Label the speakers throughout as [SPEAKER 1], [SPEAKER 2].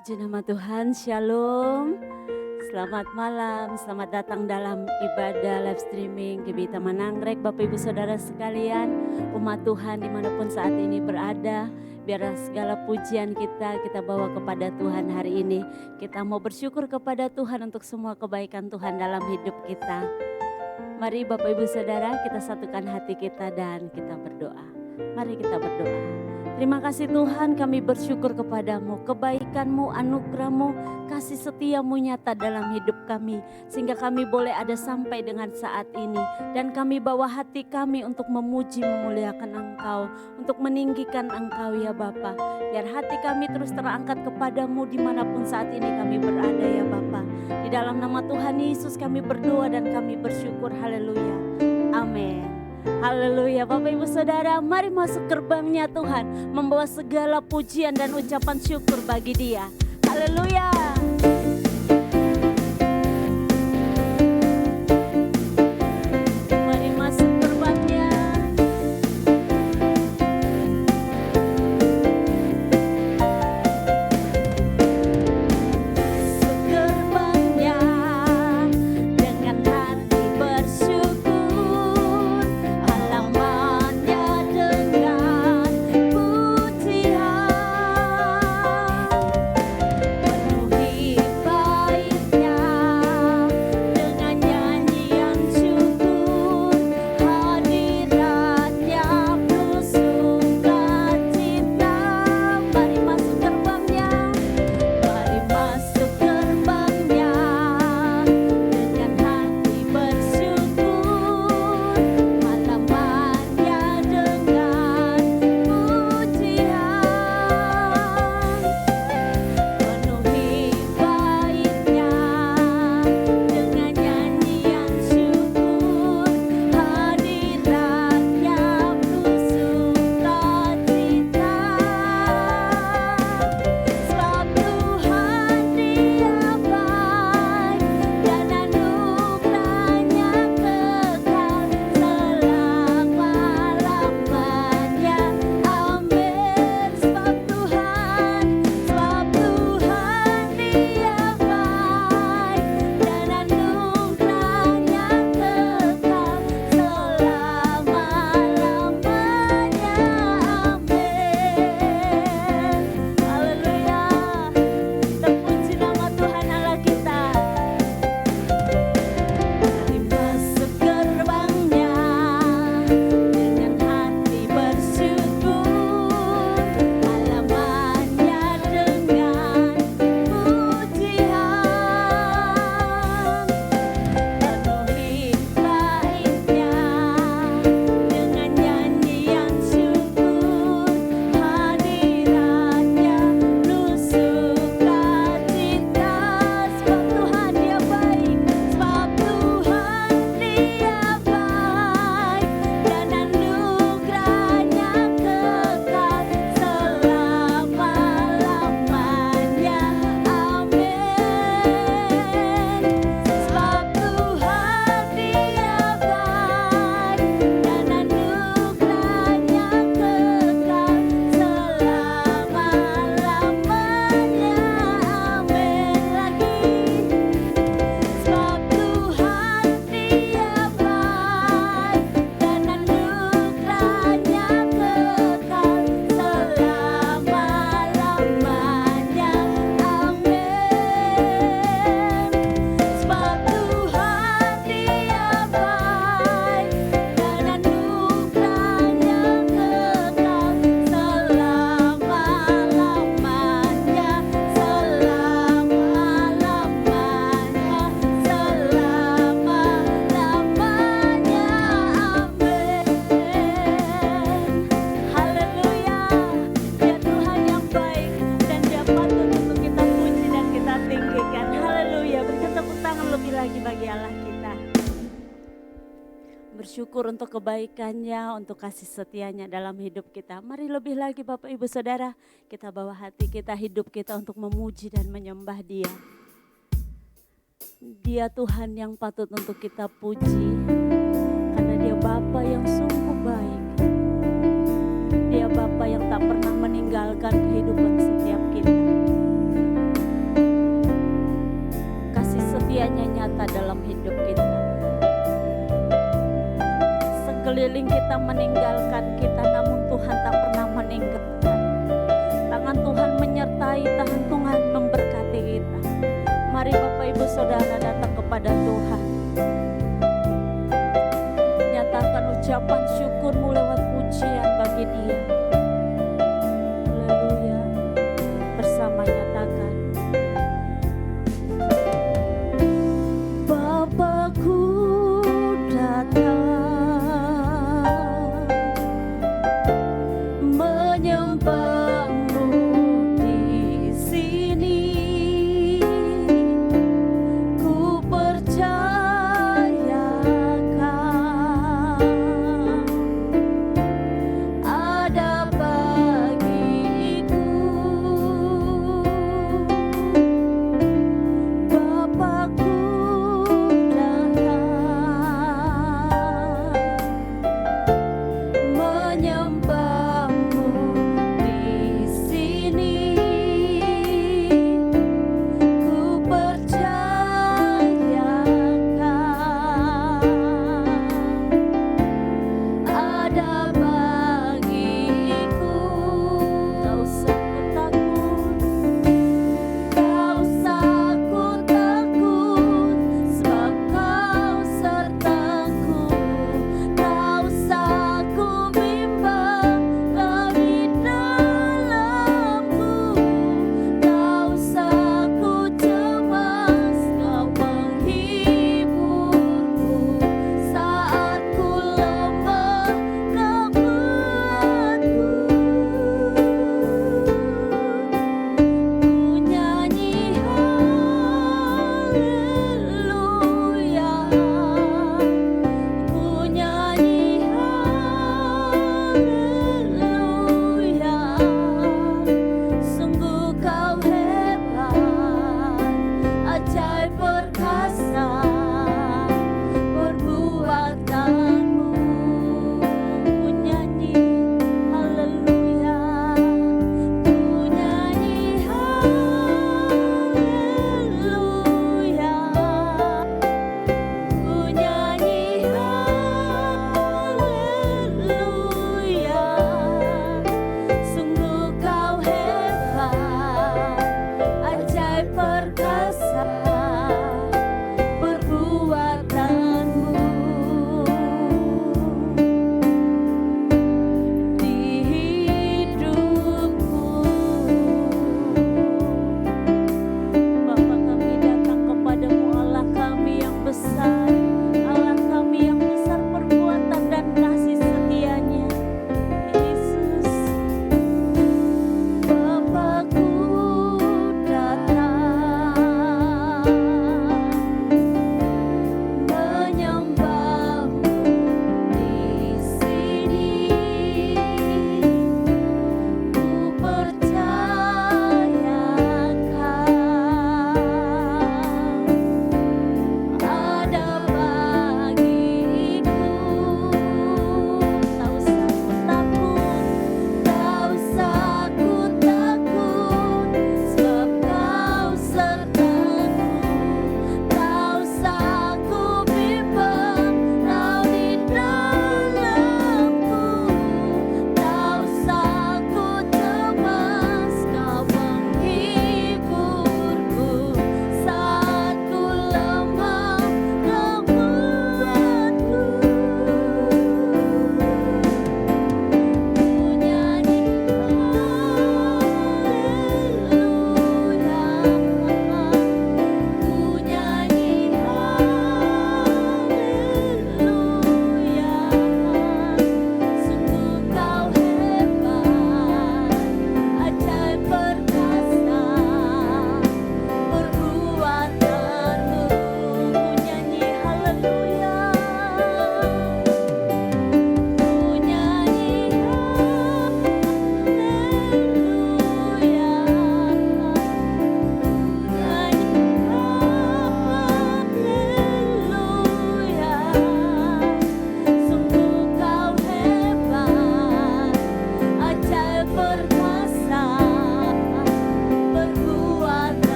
[SPEAKER 1] Puji nama Tuhan, Shalom. Selamat malam, selamat datang dalam ibadah live streaming Gebita Mananggrek. Bapak Ibu Saudara sekalian, umat Tuhan dimanapun saat ini berada, biarlah segala pujian kita bawa kepada Tuhan hari ini. Kita mau bersyukur kepada Tuhan untuk semua kebaikan Tuhan dalam hidup kita. Mari Bapak Ibu Saudara, kita satukan hati kita dan kita berdoa. Mari kita berdoa. Terima kasih Tuhan, kami bersyukur kepadamu, kebaikan-Mu, anugerah-Mu, kasih setia-Mu nyata dalam hidup kami. Sehingga kami boleh ada sampai dengan saat ini. Dan kami bawa hati kami untuk memuji, memuliakan Engkau, untuk meninggikan Engkau ya Bapa. Biar hati kami terus terangkat kepadamu dimanapun saat ini kami berada ya Bapa. Di dalam nama Tuhan Yesus kami berdoa dan kami bersyukur, haleluya, amin. Haleluya, Bapak Ibu Saudara, mari masuk gerbangnya Tuhan, membawa segala pujian dan ucapan syukur bagi Dia. Haleluya. Mari masuk gerbangnya. Gerbangnya dengan hati bersyukur, halamannya dengan pujian, penuhi baitnya dengan nyanyian syukur, hadiratnya penuh sukacita. Mari masuk gerbangnya. Mari masuk gerbangnya dengan hati bersyukur, halamannya dengan pujian, penuhi baitnya dengan nyanyian syukur, hadiratnya penuh sukacita. Sebab Tuhan Dia baik dan anugerahnya kekal selama-lamanya. Amin. Sebab Tuhan Dia baik dan anugerahnya kekal selama-lamanya. Amin. Haleluya. Terpuji nama Tuhan Allah kita. Mari masuk gerbangnya dengan hati bersyukur, halamannya dengan pujian, penuhi baitnya dengan nyanyian syukur, hadiratnya penuh sukacita. Sebab Tuhan Dia baik, sebab Tuhan Dia baik dan anugerahnya kekal selama-lamanya. Amin. Sebab Tuhan Dia baik dan anugerahnya kekal selama-lamanya. Amin lagi. Sebab Tuhan Dia baik dan anugerahnya kekal selama-lamanya. Amin. Sebab Tuhan Dia baik dan anugerahnya kekal selama-lamanya, selama-lamanya, selama-lamanya. Amin. Haleluya. Dia Tuhan yang baik dan Dia patut untuk kita puji dan kita tinggikan. Haleluya. Beri tepuk tangan lebih lagi bagi Allah kita. Bersyukur untuk kebaikannya, untuk kasih setianya dalam hidup kita. Mari lebih lagi Bapak Ibu Saudara, kita bawa hati kita, hidup kita untuk memuji dan menyembah Dia. Dia Tuhan yang patut untuk kita puji, karena Dia Bapa yang sungguh baik. Dia Bapa yang tak pernah meninggalkan kehidupan setiap kita. sekeliling kita meninggalkan kita, namun Tuhan tak pernah meninggalkan. Tangan Tuhan menyertai, tangan Tuhan memberkati kita. Mari Bapak Ibu Saudara datang kepada Tuhan. Nyatakan ucapan syukurmu lewat pujian bagi Dia. Haleluya. Bersama nyatakan, Bapakku datang menyembahmu di sini. Ku percayakan ada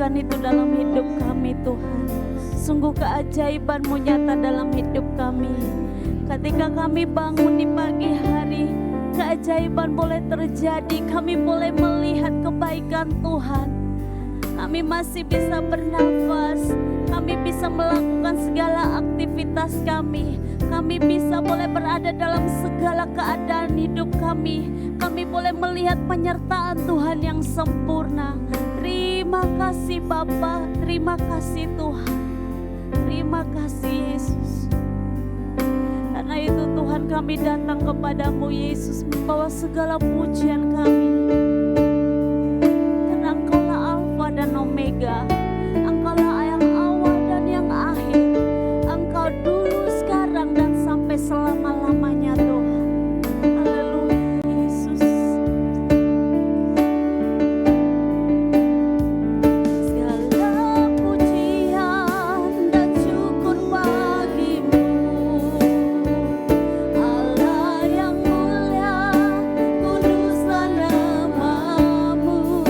[SPEAKER 1] kekuatan itu dalam hidup kami Tuhan. Sungguh keajaiban-Mu nyata dalam hidup kami. Ketika kami bangun di pagi hari, keajaiban boleh terjadi. Kami boleh melihat kebaikan Tuhan. Kami masih bisa bernafas. Kami bisa melakukan segala aktivitas kami. Kami bisa boleh berada dalam segala keadaan hidup kami. Kami boleh melihat penyertaan Tuhan yang sempurna. Terima kasih Bapa, terima kasih Tuhan. Terima kasih Yesus. Karena itu Tuhan, kami datang kepadamu Yesus, membawa segala pujian kami. Karena Engkaulah Alfa dan Omega. Engkaulah yang awal dan yang akhir. Engkau dulu, sekarang, dan sampai selama-lamanya Tuhan. Haleluya Yesus. Segala pujian dan syukur bagimu, Allah yang mulia, kuduslah namamu.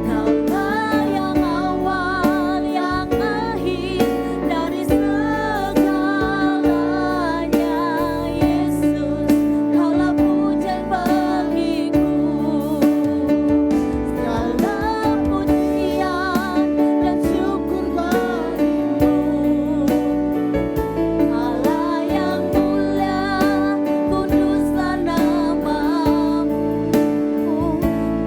[SPEAKER 1] Kaulah yang awal, yang akhir dari segalanya. Yesus, Kaulah pujian bagiku. Segala pujian dan syukur bagimu, Allah yang mulia, kuduslah namamu.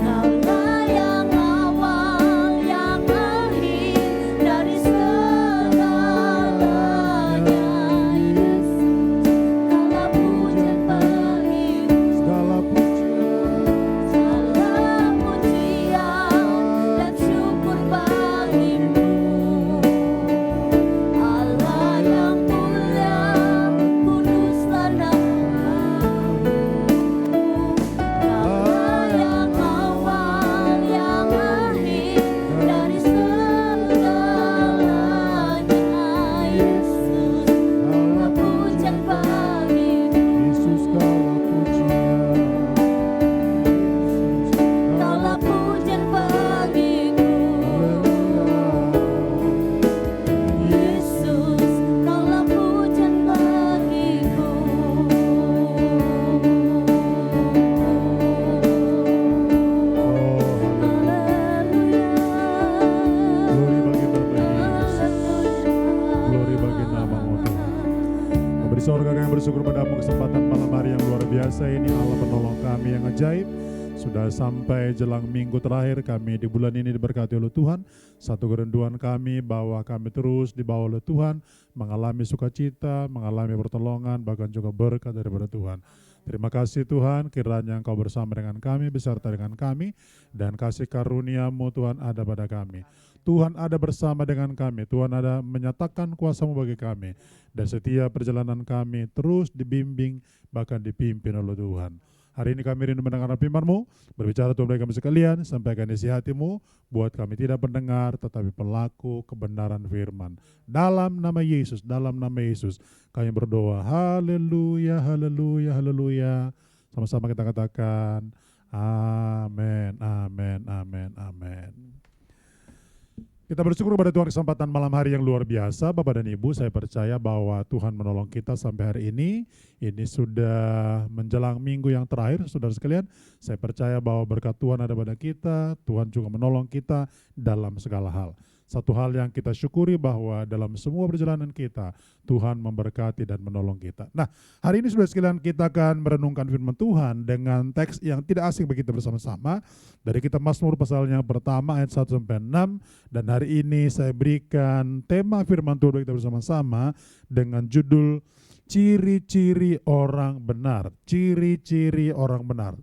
[SPEAKER 1] Kaulah yang awal, yang akhir dari segalanya. Yesus, Kaulah pujian bagiku.
[SPEAKER 2] Segala pujian,
[SPEAKER 1] Segala pujian dan syukur bagimu, Allah yang mulia, kuduslah namamu. Kaulah yang awal, yang akhir dari segalanya. Yesus, Kaulah pujian bagimu.
[SPEAKER 2] Yesus segala pujian,
[SPEAKER 1] Kaulah pujian bagiku. Yesus, Kaulah pujian bagiku.
[SPEAKER 2] Glory bagi nama-Mu Tuhan. Beri sorga kami bersyukur padamu kesempatan malam hari yang luar biasa ini, Allah penolong kami yang ajaib. Sudah sampai jelang minggu terakhir kami di bulan ini diberkati oleh Tuhan. Satu kerinduan kami bahwa kami terus dibawa oleh Tuhan, mengalami sukacita, mengalami pertolongan, bahkan juga berkat daripada Tuhan. Terima kasih Tuhan, kiranya Engkau bersama dengan kami, beserta dengan kami, dan kasih karunia-Mu Tuhan ada pada kami. Tuhan ada bersama dengan kami, Tuhan ada menyatakan kuasa-Mu bagi kami, dan setiap perjalanan kami terus dibimbing, bahkan dipimpin oleh Tuhan. Hari ini kami rindu mendengar firman-Mu, berbicara Tuhan bagi kami sekalian, sampaikan isi hati-Mu, buat kami tidak pendengar, tetapi pelaku kebenaran firman. Dalam nama Yesus, kami berdoa, haleluya, haleluya, haleluya. Sama-sama kita katakan, amin, amin, amin, amin. Kita bersyukur kepada Tuhan kesempatan malam hari yang luar biasa. Bapak dan Ibu, saya percaya bahwa Tuhan menolong kita sampai hari ini. Ini sudah menjelang minggu yang terakhir, saudara sekalian. Saya percaya bahwa berkat Tuhan ada pada kita. Tuhan juga menolong kita dalam segala hal. Satu hal yang kita syukuri bahwa dalam semua perjalanan kita, Tuhan memberkati dan menolong kita. Nah, hari ini saudara sekalian kita akan merenungkan firman Tuhan dengan teks yang tidak asing bagi kita bersama-sama. Dari kitab Mazmur pasal yang pertama ayat 1-6. Dan hari ini saya berikan tema firman Tuhan bagi kita bersama-sama dengan judul ciri-ciri orang benar. Ciri-ciri orang benar.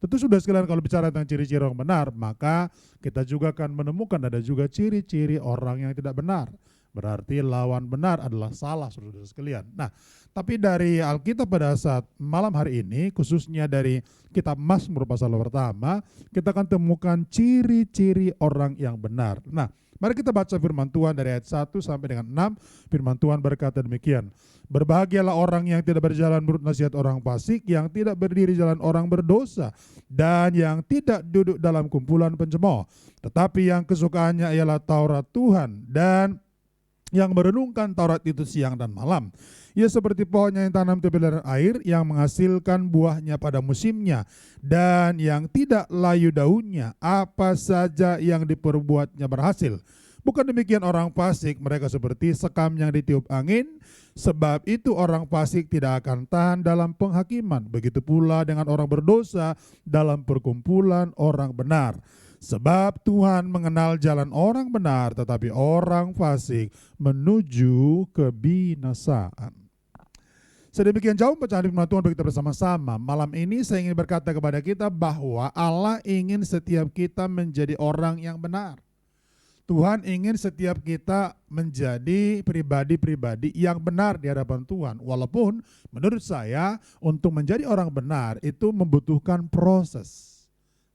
[SPEAKER 2] Tentu sudah sekalian kalau bicara tentang ciri-ciri orang benar, maka kita juga akan menemukan ada juga ciri-ciri orang yang tidak benar. Berarti lawan benar adalah salah, saudara sekalian. Nah, tapi dari Alkitab pada saat malam hari ini, khususnya dari kitab Mazmur pasal pertama, kita akan temukan ciri-ciri orang yang benar. Nah, Mari kita baca firman Tuhan dari ayat 1 sampai dengan 6. Firman Tuhan berkata demikian. Berbahagialah orang yang tidak berjalan menurut nasihat orang fasik, yang tidak berdiri jalan orang berdosa, dan yang tidak duduk dalam kumpulan pencemooh. Tetapi yang kesukaannya ialah Taurat Tuhan, dan yang merenungkan Taurat itu siang dan malam. Ia seperti pohonnya yang tanam tepi aliran air, yang menghasilkan buahnya pada musimnya, dan yang tidak layu daunnya, apa saja yang diperbuatnya berhasil. Bukan demikian orang fasik, mereka seperti sekam yang ditiup angin, sebab itu orang fasik tidak akan tahan dalam penghakiman. Begitu pula dengan orang berdosa dalam perkumpulan orang benar. Sebab Tuhan mengenal jalan orang benar, tetapi orang fasik menuju kebinasaan. Sedemikian jauh pecahan firman Tuhan bagi kita bersama-sama. Malam ini saya ingin berkata kepada kita bahwa Allah ingin setiap kita menjadi orang yang benar. Tuhan ingin setiap kita menjadi pribadi-pribadi yang benar di hadapan Tuhan. Walaupun menurut saya untuk menjadi orang benar itu membutuhkan proses.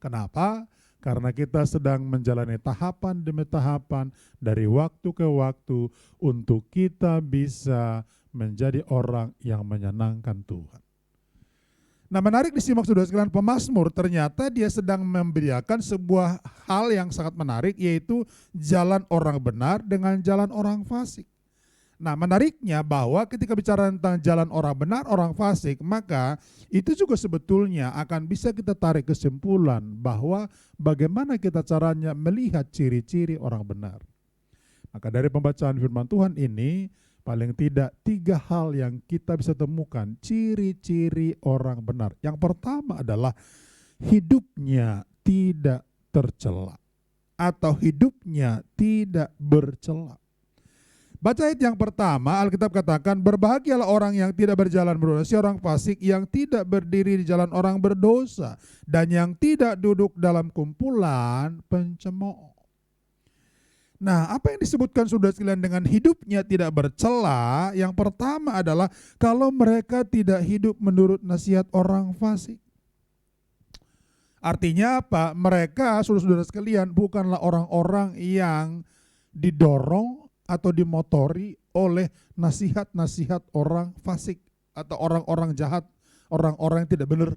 [SPEAKER 2] Kenapa? Karena kita sedang menjalani tahapan demi tahapan dari waktu ke waktu untuk kita bisa menjadi orang yang menyenangkan Tuhan. Nah, menarik disimak saudara sekalian, pemazmur ternyata dia sedang memberikan sebuah hal yang sangat menarik, yaitu jalan orang benar dengan jalan orang fasik. Nah, menariknya bahwa ketika bicara tentang jalan orang benar, orang fasik, maka itu juga sebetulnya akan bisa kita tarik kesimpulan bahwa bagaimana kita caranya melihat ciri-ciri orang benar. Maka dari pembacaan firman Tuhan ini, paling tidak 3 hal yang kita bisa temukan ciri-ciri orang benar. Yang pertama adalah hidupnya tidak tercela atau hidupnya tidak bercela. Baca ayat yang pertama, Alkitab katakan, berbahagialah orang yang tidak berjalan menurut nasihat orang fasik, yang tidak berdiri di jalan orang berdosa, dan yang tidak duduk dalam kumpulan pencemooh. Nah, apa yang disebutkan saudara sekalian dengan hidupnya tidak bercela? Yang pertama adalah kalau mereka tidak hidup menurut nasihat orang fasik. Artinya apa? Mereka, saudara-saudara sekalian, bukanlah orang-orang yang didorong atau dimotori oleh nasihat-nasihat orang fasik atau orang-orang jahat, orang-orang yang tidak benar.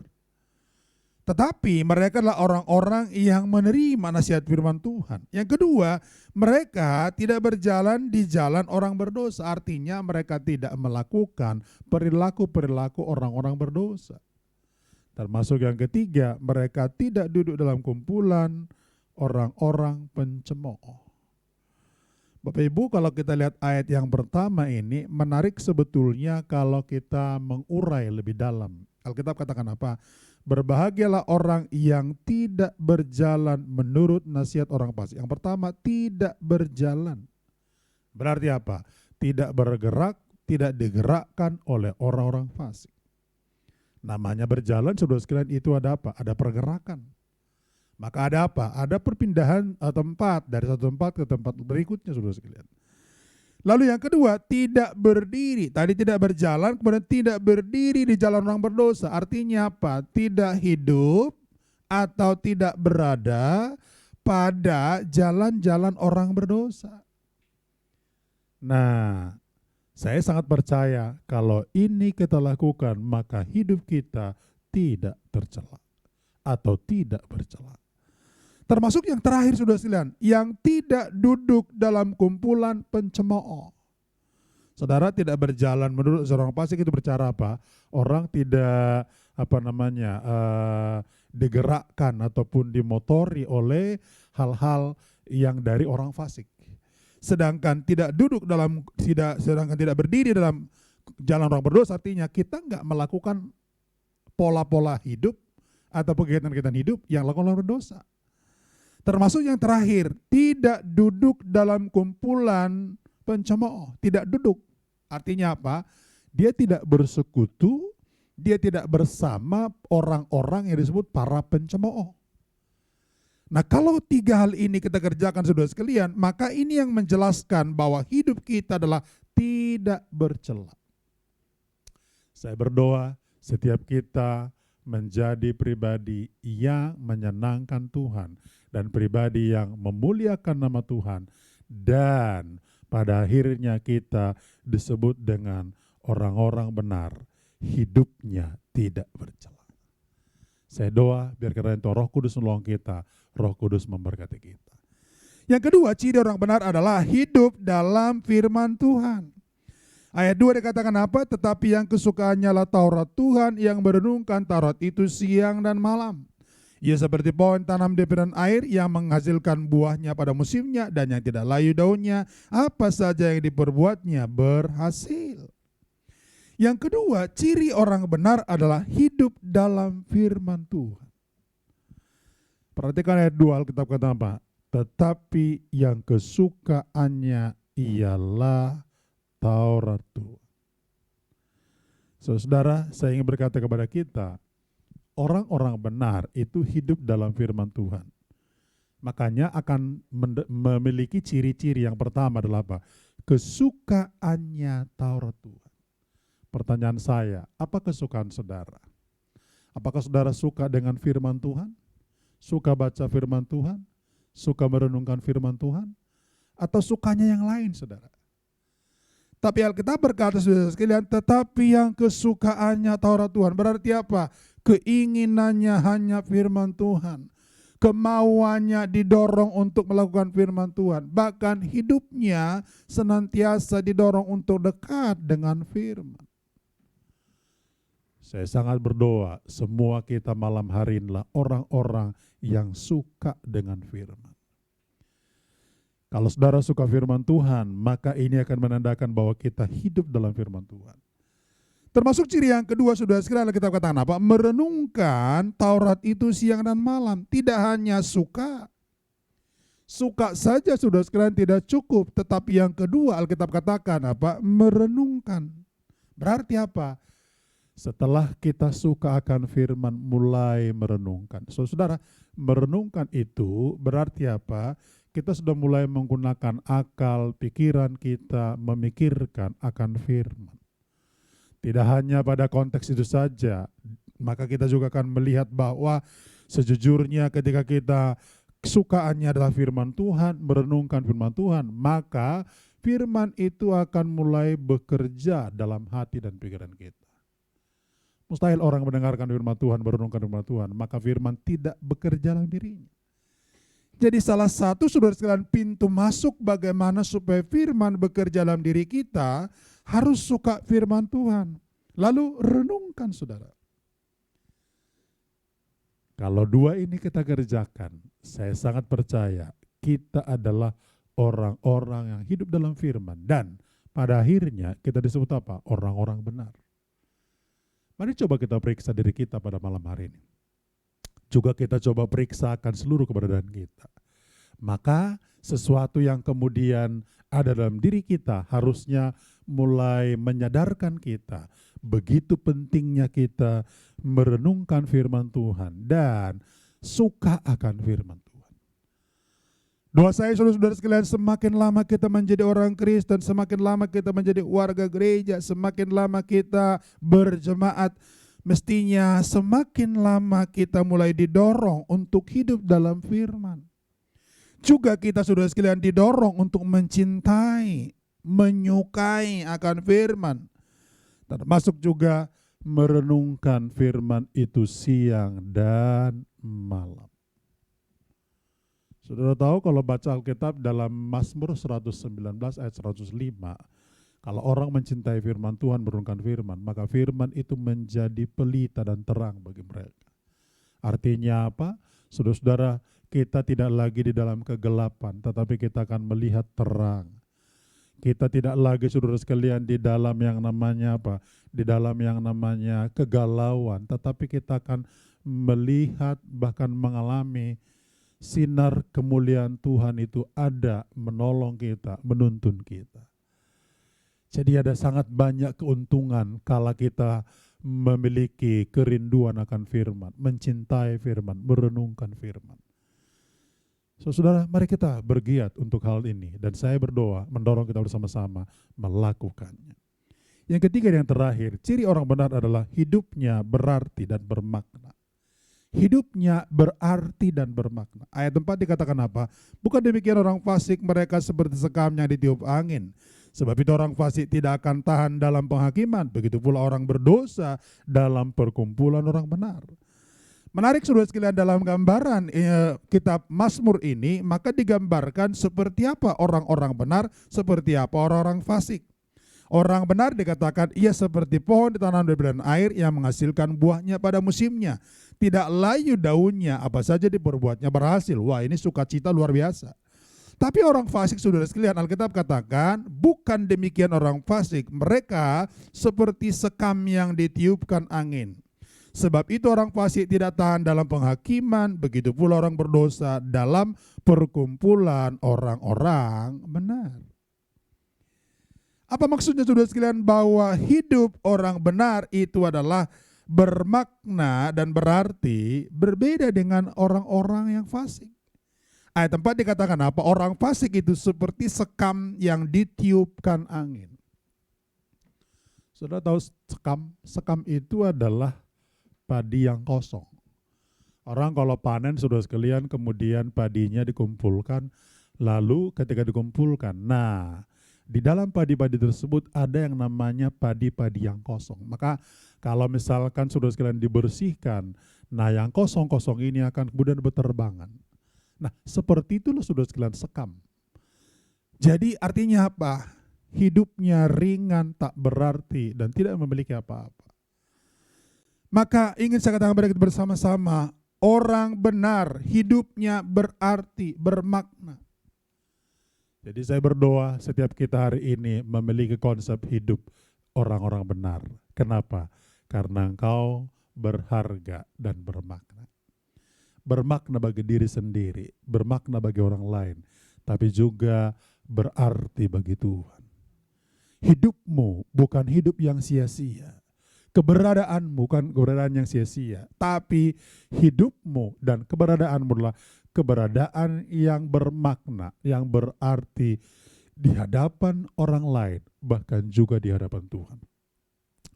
[SPEAKER 2] Tetapi mereka adalah orang-orang yang menerima nasihat firman Tuhan. Yang kedua, mereka tidak berjalan di jalan orang berdosa. Artinya mereka tidak melakukan perilaku-perilaku orang-orang berdosa. Termasuk yang ketiga, mereka tidak duduk dalam kumpulan orang-orang pencemooh. Bapak Ibu, kalau kita lihat ayat yang pertama ini, menarik sebetulnya kalau kita mengurai lebih dalam. Alkitab katakan apa? Berbahagialah orang yang tidak berjalan menurut nasihat orang fasik. Yang pertama, tidak berjalan. Berarti apa? Tidak bergerak, tidak digerakkan oleh orang-orang fasik. Namanya berjalan, saudara sekalian, itu ada apa? Ada pergerakan. Maka ada apa? Ada perpindahan tempat dari satu tempat ke tempat berikutnya, saudara sekalian. Lalu yang kedua, tidak berdiri. Tadi tidak berjalan, kemudian tidak berdiri di jalan orang berdosa. Artinya apa? Tidak hidup atau tidak berada pada jalan-jalan orang berdosa. Nah, saya sangat percaya kalau ini kita lakukan, maka hidup kita tidak tercela atau tidak bercela. Termasuk yang terakhir, saudara sekalian, yang tidak duduk dalam kumpulan pencemooh. Saudara, tidak berjalan menurut seorang fasik itu bercara apa? Orang tidak digerakkan ataupun dimotori oleh hal-hal yang dari orang fasik. Sedangkan tidak berdiri dalam jalan orang berdosa, artinya kita enggak melakukan pola-pola hidup atau kegiatan-kegiatan hidup yang lakukan orang berdosa. Termasuk yang terakhir, tidak duduk dalam kumpulan pencemooh. Tidak duduk. Artinya apa? Dia tidak bersekutu, dia tidak bersama orang-orang yang disebut para pencemooh. Nah, kalau 3 hal ini kita kerjakan, saudara sekalian, maka ini yang menjelaskan bahwa hidup kita adalah tidak bercela. Saya berdoa setiap kita menjadi pribadi yang menyenangkan Tuhan dan pribadi yang memuliakan nama Tuhan, dan pada akhirnya kita disebut dengan orang-orang benar, hidupnya tidak bercela. Saya doa biar karena itu Roh Kudus menolong kita, Roh Kudus memberkati kita. Yang kedua, ciri orang benar adalah hidup dalam firman Tuhan. Ayat 2 dikatakan apa? Tetapi yang kesukaannya adalah Taurat Tuhan, yang merenungkan Taurat itu siang dan malam. Ia seperti pohon tanam di pinggiran air yang menghasilkan buahnya pada musimnya dan yang tidak layu daunnya, apa saja yang diperbuatnya berhasil. Yang kedua, ciri orang benar adalah hidup dalam firman Tuhan. Perhatikan ayat 2 Alkitab kata apa? Tetapi yang kesukaannya ialah Taurat Tuhan. Saudara, saya ingin berkata kepada kita, orang-orang benar itu hidup dalam firman Tuhan. Makanya akan memiliki ciri-ciri. Yang pertama adalah apa? Kesukaannya Taurat Tuhan. Pertanyaan saya, apa kesukaan saudara? Apakah saudara suka dengan firman Tuhan? Suka baca firman Tuhan? Suka merenungkan firman Tuhan? Atau sukanya yang lain, saudara? Tapi Alkitab berkata, saudara sekalian, tetapi yang kesukaannya Taurat Tuhan. Berarti apa? Keinginannya hanya firman Tuhan. Kemauannya didorong untuk melakukan firman Tuhan. Bahkan hidupnya senantiasa didorong untuk dekat dengan firman. Saya sangat berdoa semua kita malam hari inilah orang-orang yang suka dengan firman. Kalau saudara suka firman Tuhan, maka ini akan menandakan bahwa kita hidup dalam firman Tuhan. Termasuk ciri yang kedua, saudara sekalian, kita katakan apa? Merenungkan Taurat itu siang dan malam. Tidak hanya suka. Suka saja, saudara sekalian, tidak cukup. Tetapi yang kedua, Alkitab katakan apa? Merenungkan. Berarti apa? Setelah kita suka akan firman, mulai merenungkan. Saudara, merenungkan itu berarti apa? Kita sudah mulai menggunakan akal, pikiran kita, memikirkan akan firman. Tidak hanya pada konteks itu saja, maka kita juga akan melihat bahwa sejujurnya ketika kita kesukaannya adalah firman Tuhan, merenungkan firman Tuhan, maka firman itu akan mulai bekerja dalam hati dan pikiran kita. Mustahil orang mendengarkan firman Tuhan, merenungkan firman Tuhan, maka firman tidak bekerja dalam dirinya. Jadi salah satu, saudara sekalian, pintu masuk bagaimana supaya firman bekerja dalam diri kita, harus suka firman Tuhan. Lalu renungkan, saudara. Kalau dua ini kita kerjakan, saya sangat percaya kita adalah orang-orang yang hidup dalam firman. Dan pada akhirnya kita disebut apa? Orang-orang benar. Mari coba kita periksa diri kita pada malam hari ini. Juga kita coba periksakan seluruh keberadaan kita. Maka sesuatu yang kemudian ada dalam diri kita harusnya mulai menyadarkan kita begitu pentingnya kita merenungkan firman Tuhan dan suka akan firman Tuhan. Doa saya, saudara-saudara sekalian, semakin lama kita menjadi orang Kristen, semakin lama kita menjadi warga gereja, semakin lama kita berjemaat, mestinya semakin lama kita mulai didorong untuk hidup dalam firman. Juga kita, saudara sekalian, didorong untuk mencintai, menyukai akan firman. Termasuk juga merenungkan firman itu siang dan malam. Saudara tahu kalau baca Alkitab dalam Mazmur 119 ayat 105, kalau orang mencintai firman Tuhan, merenungkan firman, maka firman itu menjadi pelita dan terang bagi mereka. Artinya apa? Saudara-saudara, kita tidak lagi di dalam kegelapan, tetapi kita akan melihat terang. Kita tidak lagi, saudara sekalian, di dalam yang namanya apa? Di dalam yang namanya kegalauan, tetapi kita akan melihat bahkan mengalami sinar kemuliaan Tuhan itu ada menolong kita, menuntun kita. Jadi ada sangat banyak keuntungan kala kita memiliki kerinduan akan firman, mencintai firman, merenungkan firman. Saudara, mari kita bergiat untuk hal ini dan saya berdoa mendorong kita bersama-sama melakukannya. Yang ketiga dan yang terakhir, ciri orang benar adalah hidupnya berarti dan bermakna. hidupnya berarti dan bermakna. Ayat 4 dikatakan apa? Bukan demikian orang fasik, mereka seperti sekam yang ditiup angin. Sebab itu orang fasik tidak akan tahan dalam penghakiman, begitu pula orang berdosa dalam perkumpulan orang benar. Menarik saudara sekalian, dalam gambaran kitab Mazmur ini, maka digambarkan seperti apa orang-orang benar, seperti apa orang-orang fasik. Orang benar dikatakan ia seperti pohon ditanam di bibir air yang menghasilkan buahnya pada musimnya. Tidak layu daunnya, apa saja diperbuatnya berhasil. Wah, ini sukacita luar biasa. Tapi orang fasik, saudara sekalian, Alkitab katakan bukan demikian orang fasik. Mereka seperti sekam yang ditiupkan angin. Sebab itu orang fasik tidak tahan dalam penghakiman, begitu pula orang berdosa dalam perkumpulan orang-orang benar. Apa maksudnya saudara sekalian? Bahwa hidup orang benar itu adalah bermakna dan berarti berbeda dengan orang-orang yang fasik. Ayat 4 dikatakan apa? Orang fasik itu seperti sekam yang ditiupkan angin. Saudara tahu sekam? Sekam itu adalah padi yang kosong. Orang kalau panen saudara sekalian, kemudian padinya dikumpulkan, lalu ketika dikumpulkan, nah di dalam padi-padi tersebut ada yang namanya padi-padi yang kosong. Maka kalau misalkan saudara sekalian dibersihkan, nah yang kosong-kosong ini akan kemudian berterbangan. Nah seperti itulah saudara sekalian sekam. Jadi artinya apa? Hidupnya ringan, tak berarti, dan tidak memiliki apa-apa. Maka ingin saya katakan kepada kita bersama-sama, orang benar hidupnya berarti, bermakna. Jadi saya berdoa setiap kita hari ini memiliki konsep hidup orang-orang benar. Kenapa? Karena engkau berharga dan bermakna. Bermakna bagi diri sendiri, bermakna bagi orang lain, tapi juga berarti bagi Tuhan. Hidupmu bukan hidup yang sia-sia. Keberadaanmu bukan keberadaan yang sia-sia, tapi hidupmu dan keberadaanmu adalah keberadaan yang bermakna, yang berarti di hadapan orang lain, bahkan juga di hadapan Tuhan.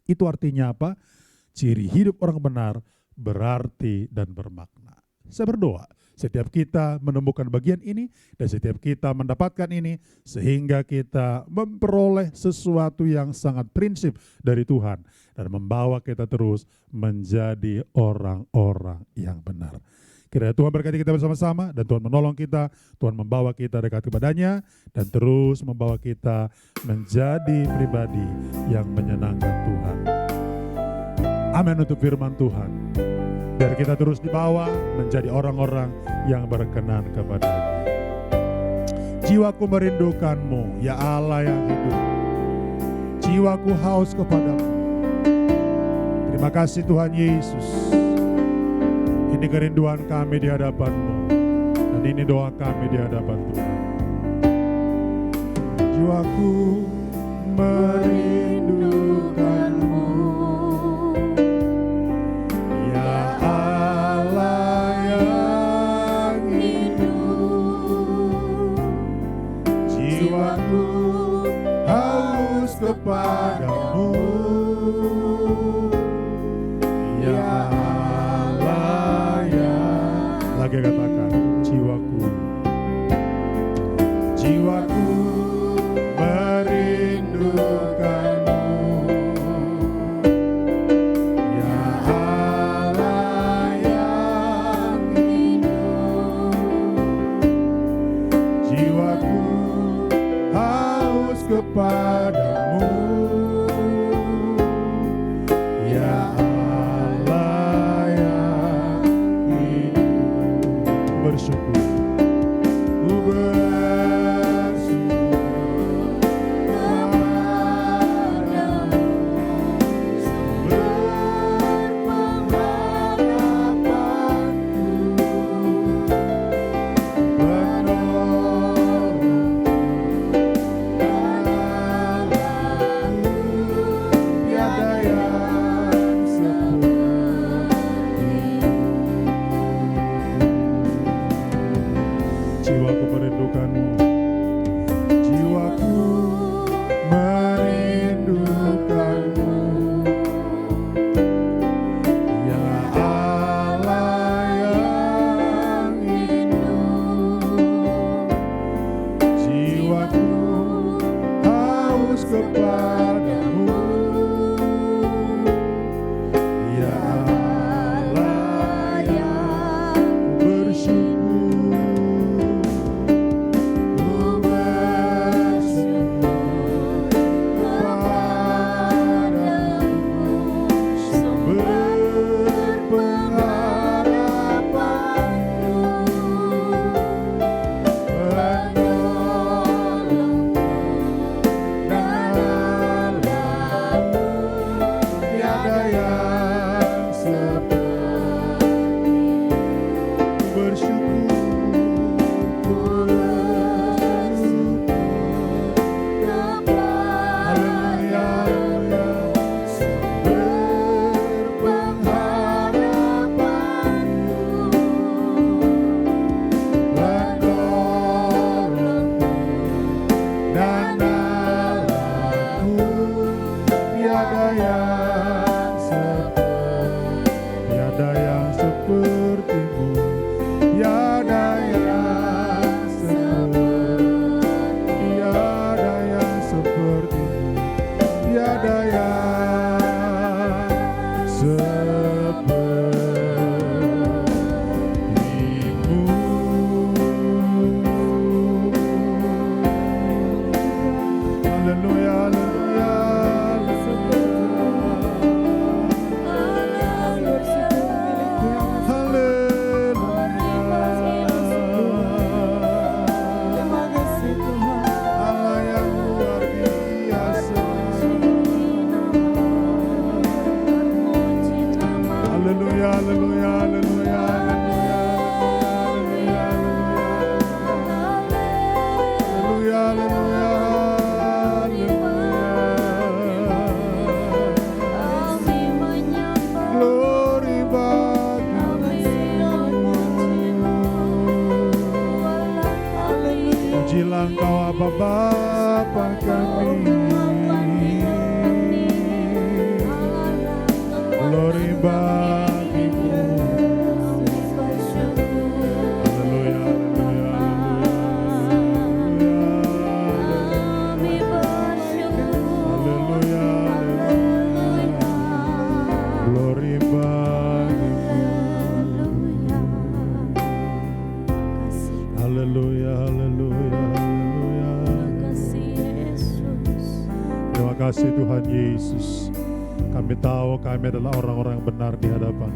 [SPEAKER 2] Itu artinya apa? Ciri hidup orang benar berarti dan bermakna. Saya berdoa, setiap kita menemukan bagian ini dan setiap kita mendapatkan ini, sehingga kita memperoleh sesuatu yang sangat prinsip dari Tuhan dan membawa kita terus menjadi orang-orang yang benar. Kiranya Tuhan berkati kita bersama-sama dan Tuhan menolong kita, Tuhan membawa kita dekat kepadanya dan terus membawa kita menjadi pribadi yang menyenangkan Tuhan. Amin untuk firman Tuhan. Biar kita terus dibawa menjadi orang-orang yang berkenan kepada-Nya. Jiwaku merindukanmu, ya Allah yang hidup. Jiwaku haus kepadamu. Terima kasih Tuhan Yesus. Ini kerinduan kami di hadapan-Mu. Dan ini doa kami di hadapan Tuhan. Jiwaku merindukanmu, ya Allah yang hidup. Jiwaku haus kepadamu, ya lagi katakan, jiwaku merindukanmu, ya Allah yang hidup. Jiwaku haus kepadamu, ya Allah yang bersyukur, ku bersyukur kepadamu, berpengharapanku, penolongku dalam Terpujilah Engkau Bapa Bapa kami. Glory bagimu. Haleluya, haleluya, haleluya. Haleluya, glory bagimu. Haleluya, haleluya, haleluya. Terima kasih Tuhan Yesus. Kami tahu kami adalah orang-orang yang benar di hadapan.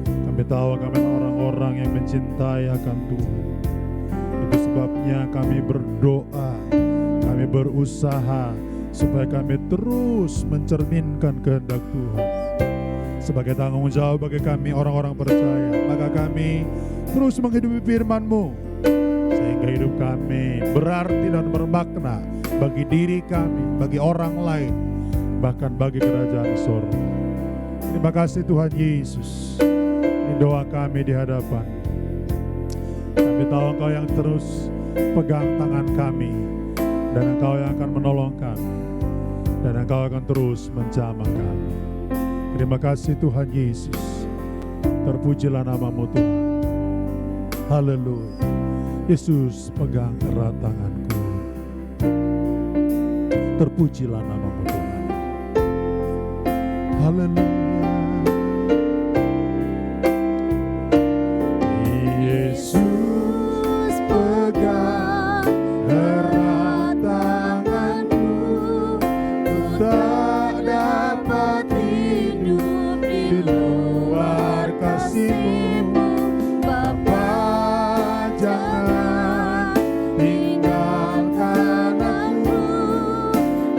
[SPEAKER 2] Kami tahu kami adalah orang-orang yang mencintai akan Tuhan. Itu sebabnya kami berdoa, kami berusaha supaya kami terus mencerminkan kehendak Tuhan. Sebagai tanggung jawab bagi kami orang-orang percaya, maka kami terus menghidupi firman-Mu, sehingga hidup kami berarti dan bermakna bagi diri kami, bagi orang lain, bahkan bagi kerajaan surga. Terima kasih Tuhan Yesus. Ini doa kami di hadapan. Kami tahu Engkau yang terus pegang tangan kami, dan Engkau yang akan menolong kami, dan Engkau akan terus menjamah kami. Terima kasih Tuhan Yesus. Terpujilah nama-Mu Tuhan. Haleluya. Yesus pegang erat tanganku. Terpujilah nama-Mu Tuhan. Haleluya. Yesus pegang erat tanganku, ku tak dapat hidup di luar kasih-Mu. Bapa, jangan tinggalkan aku,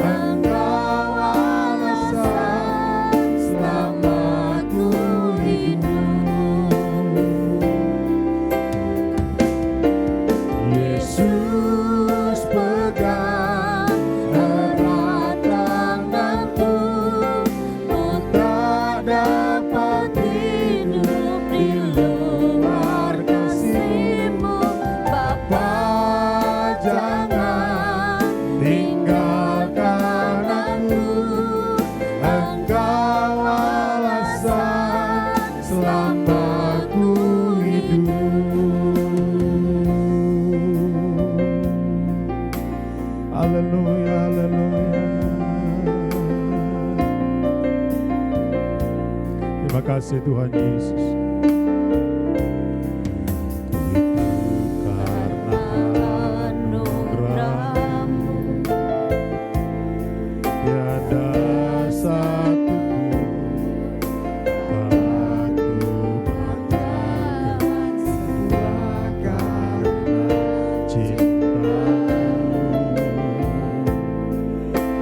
[SPEAKER 2] Engkau alasan selama ku hidup. Yesus pegang erat tanganku, ku tak dapat hidup di luar kasih-Mu. Bapa, jangan tinggalkan aku, Engkau alasan selama ku hidup. Haleluya, haleluya. Terima kasih Tuhan Yesus. Ku hidup karena anugerah-Mu. Tiada satu pun dapat ku banggakan semua karena cinta-Mu.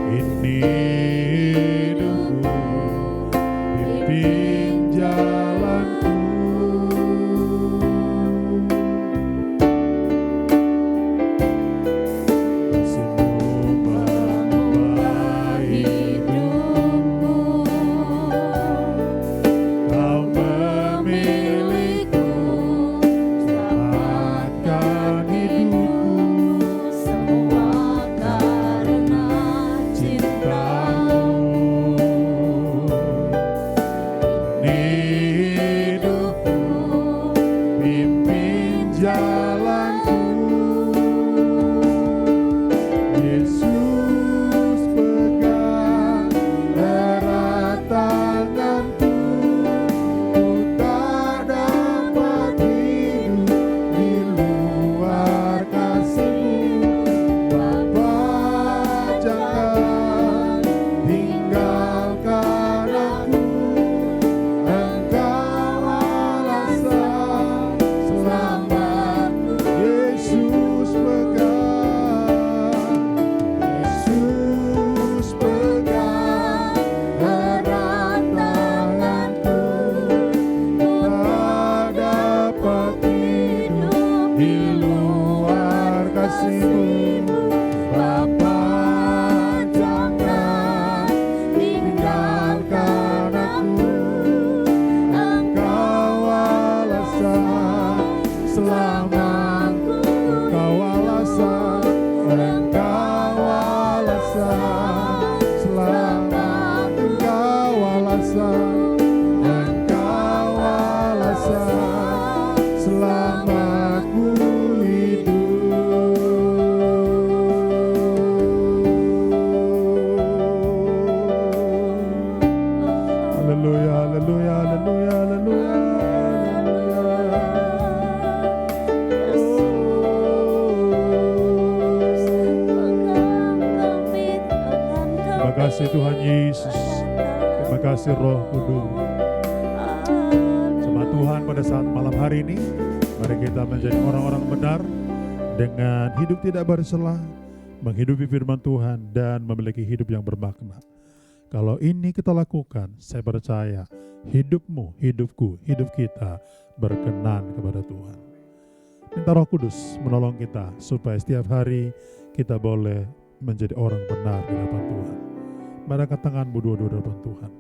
[SPEAKER 2] Ini hidupku, pimpin jalanku. Kasih-Mu mengubah hidupku. Kau memilihku, selamatkan hidupku. Semua karena cinta-Mu. Ini hidupku, pimpin jalanku. Yesus pegang erat tanganku, ku tak dapat hidup di luar kasih-Mu. Bapa, jangan tinggalkan aku, Engkau alasan selamatku. Yesus pegang, Yesus pegang erat tanganku, ku tak dapat hidup di luar kasih-Mu. Bapa, jangan tinggalkan aku, Engkau alasan selamatku. Engkau alasan kasih Tuhan Yesus. Terima kasih Roh Kudus. Sama Tuhan pada saat malam hari ini, mari kita menjadi orang-orang benar dengan hidup tidak bercela, menghidupi firman Tuhan dan memiliki hidup yang bermakna. Kalau ini kita lakukan, saya percaya hidupmu, hidupku, hidup kita berkenan kepada Tuhan. Minta Roh Kudus menolong kita supaya setiap hari kita boleh menjadi orang benar di hadapan Tuhan. Mari angkat tanganmu dua-dua di hadapan Tuhan.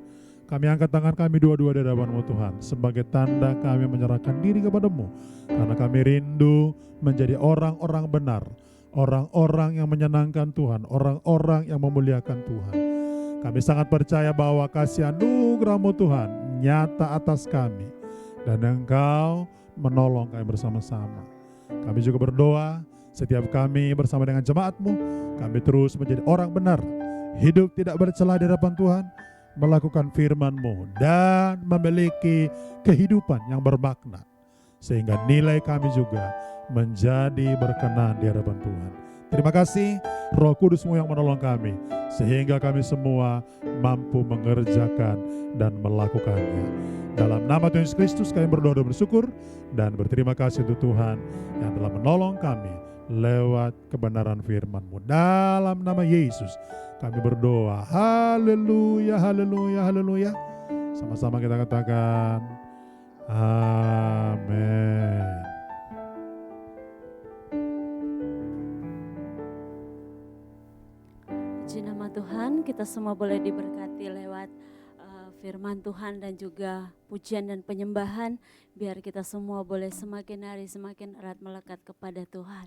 [SPEAKER 2] Kami angkat tangan kami dua-dua di hadapan-Mu Tuhan, sebagai tanda kami menyerahkan diri kepada-Mu, karena kami rindu menjadi orang-orang benar, orang-orang yang menyenangkan Tuhan, orang-orang yang memuliakan Tuhan. Kami sangat percaya bahwa kasih anugerah-Mu Tuhan nyata atas kami, dan Engkau menolong kami bersama-sama. Kami juga berdoa setiap kami bersama dengan jemaat-Mu, kami terus menjadi orang benar, hidup tidak bercela di hadapan Tuhan, melakukan firman-Mu dan memiliki kehidupan yang bermakna, sehingga nilai kami juga menjadi berkenan di hadapan Tuhan. Terima kasih Roh Kudus-Mu yang menolong kami, sehingga kami semua mampu mengerjakan dan melakukannya. Dalam nama Tuhan Yesus Kristus kami berdoa dan bersyukur dan berterima kasih untuk Tuhan yang telah menolong kami lewat kebenaran firman-Mu. Dalam nama Yesus kami berdoa. Haleluya, haleluya, haleluya. Sama-sama kita katakan amin.
[SPEAKER 1] Puji nama Tuhan, kita semua boleh diberkati lewat firman Tuhan dan juga pujian dan penyembahan, biar kita semua boleh semakin hari semakin erat melekat kepada Tuhan.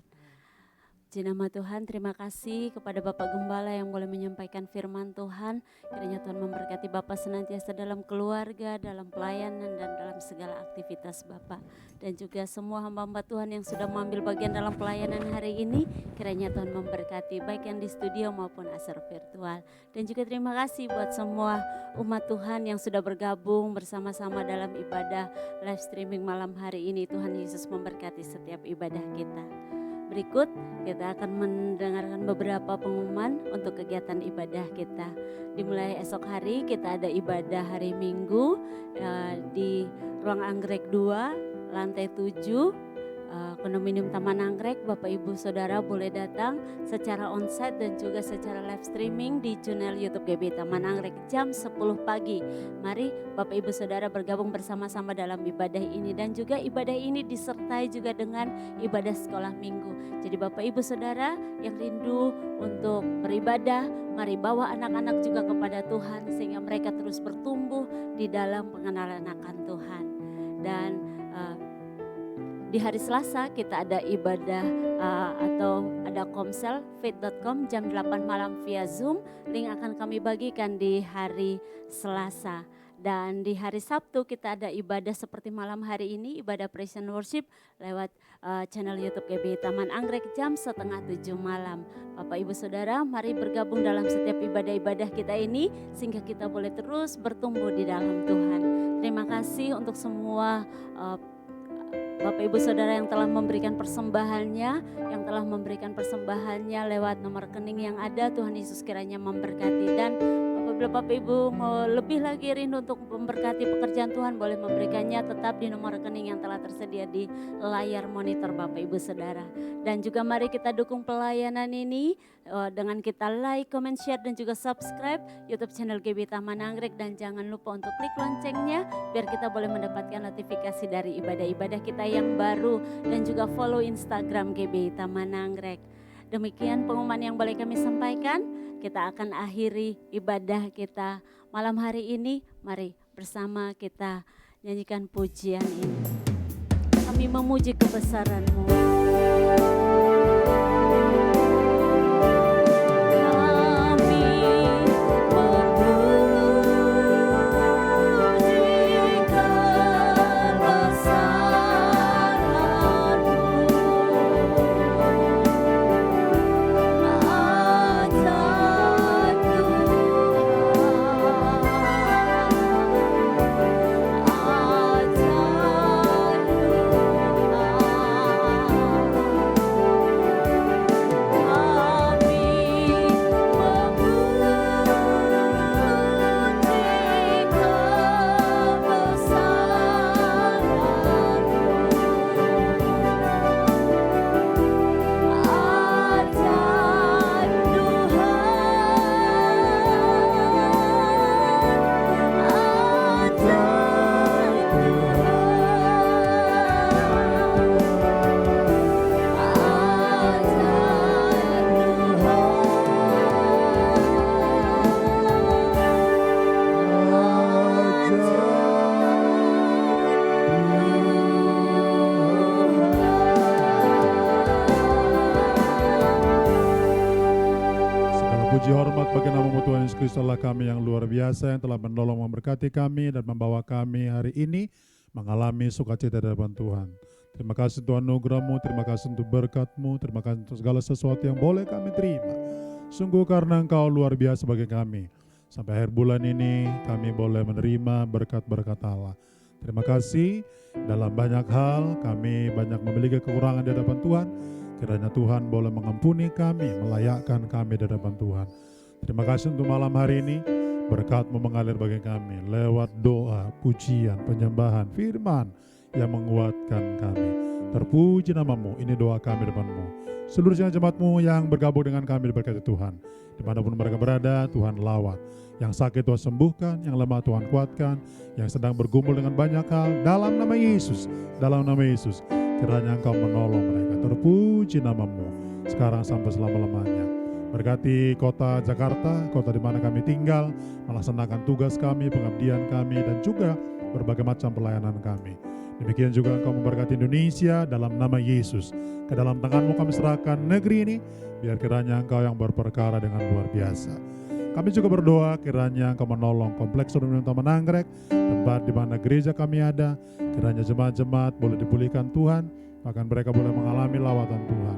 [SPEAKER 1] Puji nama Tuhan, terima kasih kepada Bapak Gembala yang boleh menyampaikan firman Tuhan. Kiranya Tuhan memberkati Bapak senantiasa dalam keluarga, dalam pelayanan dan dalam segala aktivitas Bapak. Dan juga semua hamba-hamba Tuhan yang sudah mengambil bagian dalam pelayanan hari ini, kiranya Tuhan memberkati baik yang di studio maupun secara virtual. Dan juga terima kasih buat semua umat Tuhan yang sudah bergabung bersama-sama dalam ibadah live streaming malam hari ini. Tuhan Yesus memberkati setiap ibadah kita. Berikut kita akan mendengarkan beberapa pengumuman untuk kegiatan ibadah kita. Dimulai esok hari kita ada ibadah hari Minggu di Ruang Anggrek 2, lantai 7, Kondominium Taman Anggrek. Bapak Ibu Saudara boleh datang secara onsite dan juga secara live streaming di channel YouTube GB Taman Anggrek jam 10 pagi. Mari Bapak Ibu Saudara bergabung bersama-sama dalam ibadah ini, dan juga ibadah ini disertai juga dengan ibadah sekolah minggu. Jadi Bapak Ibu Saudara yang rindu untuk beribadah, mari bawa anak-anak juga kepada Tuhan sehingga mereka terus bertumbuh di dalam pengenalan akan Tuhan. Dan di hari Selasa kita ada ibadah atau ada komsel faith.com jam 8 malam via Zoom. Link akan kami bagikan di hari Selasa. Dan di hari Sabtu kita ada ibadah seperti malam hari ini, ibadah praise and worship lewat channel YouTube GB Taman Anggrek jam 6:30 malam. Bapak Ibu Saudara, mari bergabung dalam setiap ibadah-ibadah kita ini sehingga kita boleh terus bertumbuh di dalam Tuhan. Terima kasih untuk semua Bapak Ibu Saudara yang telah memberikan persembahannya lewat nomor rekening yang ada. Tuhan Yesus kiranya memberkati. Dan apabila Bapak Ibu mau lebih lagi rindu untuk memberkati pekerjaan Tuhan, boleh memberikannya tetap di nomor rekening yang telah tersedia di layar monitor Bapak Ibu Saudara. Dan juga mari kita dukung pelayanan ini dengan kita like, comment, share dan juga subscribe YouTube channel GB Taman Anggrek, dan jangan lupa untuk klik loncengnya biar kita boleh mendapatkan notifikasi dari ibadah-ibadah kita yang baru, dan juga follow Instagram GB Taman Anggrek. Demikian pengumuman yang boleh kami sampaikan. Kita akan akhiri ibadah kita malam hari ini. Mari bersama kita nyanyikan pujian ini. Kami memuji kebesaran-Mu.
[SPEAKER 2] puji hormat bagi nama Tuhan Yesus Kristus Allah kami yang luar biasa, yang telah menolong memberkati kami dan membawa kami hari ini mengalami sukacita di hadapan Tuhan. Terima kasih Tuhan anugerah-Mu, terima kasih untuk berkat-Mu, terima kasih untuk segala sesuatu yang boleh kami terima. Sungguh karena Engkau luar biasa bagi kami. Sampai akhir bulan ini kami boleh menerima berkat-berkat Allah. Terima kasih, dalam banyak hal kami banyak memiliki kekurangan di hadapan Tuhan. Kiranya Tuhan boleh mengampuni kami, melayakkan kami di hadapan Tuhan. Terima kasih untuk malam hari ini, berkat-Mu mengalir bagi kami lewat doa, pujian, penyembahan, firman yang menguatkan kami. Terpuji nama-Mu, ini doa kami di depan-Mu. Seluruh jemaat-Mu yang bergabung dengan kami diberkati Tuhan. Dimanapun mereka berada, Tuhan lawat. Yang sakit Tuhan sembuhkan, yang lemah Tuhan kuatkan, yang sedang bergumul dengan banyak hal, dalam nama Yesus, dalam nama Yesus. Kiranya Engkau menolong mereka. Terpuji nama-Mu sekarang sampai selama-lamanya. Berkati kota Jakarta, kota di mana kami tinggal, melaksanakan tugas kami, pengabdian kami, dan juga berbagai macam pelayanan kami. Demikian juga Engkau memberkati Indonesia dalam nama Yesus. Ke dalam tangan-Mu kami serahkan negeri ini, biar kiranya Engkau yang berperkara dengan luar biasa. Kami juga berdoa kiranya Engkau menolong Kompleks Saudara Mananggrek, tempat di mana gereja kami ada. Kiranya jemaat-jemaat boleh dipulihkan Tuhan, bahkan mereka boleh mengalami lawatan Tuhan.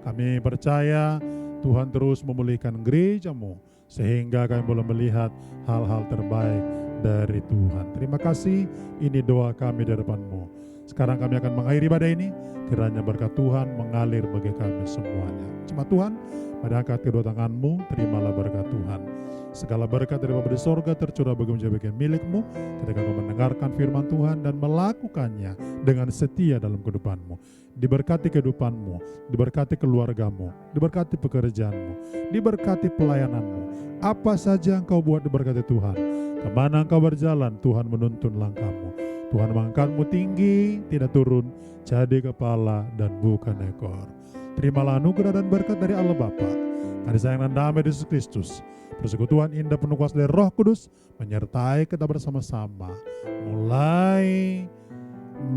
[SPEAKER 2] Kami percaya Tuhan terus memulihkan gereja-Mu, sehingga kami boleh melihat hal-hal terbaik dari Tuhan. Terima kasih, ini doa kami di depan-Mu. Sekarang kami akan mengakhiri ibadah ini, kiranya berkat Tuhan mengalir bagi kami semuanya. Jemaat Tuhan, pada angkat kedua tangan-Mu, terimalah berkat Tuhan. Segala berkat dari Bapa di sorga tercurah bagi menjadi bagian milik-Mu ketika Kau mendengarkan firman Tuhan dan melakukannya dengan setia dalam kehidupan-Mu. Diberkati kehidupan-Mu, diberkati keluarga-Mu, diberkati pekerjaan-Mu, diberkati pelayanan-Mu. Apa saja Engkau buat diberkati Tuhan. Kemana Engkau berjalan, Tuhan menuntun langkah-Mu. Tuhan mengangkat-Mu tinggi, tidak turun, jadi kepala dan bukan ekor. Terimalah anugerah dan berkat dari Allah Bapa, kasih sayang dan damai Yesus Kristus, persekutuan indah penuh kuasa dari Roh Kudus menyertai kita bersama-sama mulai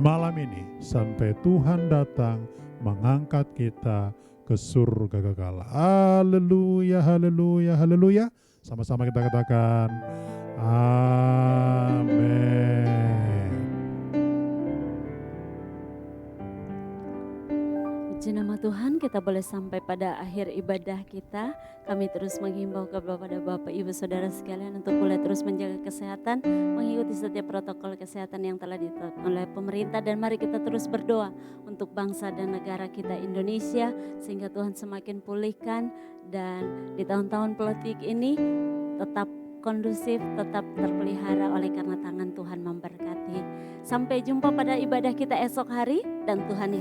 [SPEAKER 2] malam ini sampai Tuhan datang mengangkat kita ke surga kekal. Haleluya, haleluya, haleluya. Sama-sama kita katakan amin.
[SPEAKER 1] Puji nama Tuhan, kita boleh sampai pada akhir ibadah kita. Kami terus menghimbau kepada Bapak Ibu Saudara sekalian untuk boleh terus menjaga kesehatan, mengikuti setiap protokol kesehatan yang telah ditetapkan oleh pemerintah, dan mari kita terus berdoa untuk bangsa dan negara kita Indonesia sehingga Tuhan semakin pulihkan dan di tahun-tahun politik ini tetap kondusif, tetap terpelihara oleh karena tangan Tuhan memberkati. Sampai jumpa pada ibadah kita esok hari dan Tuhan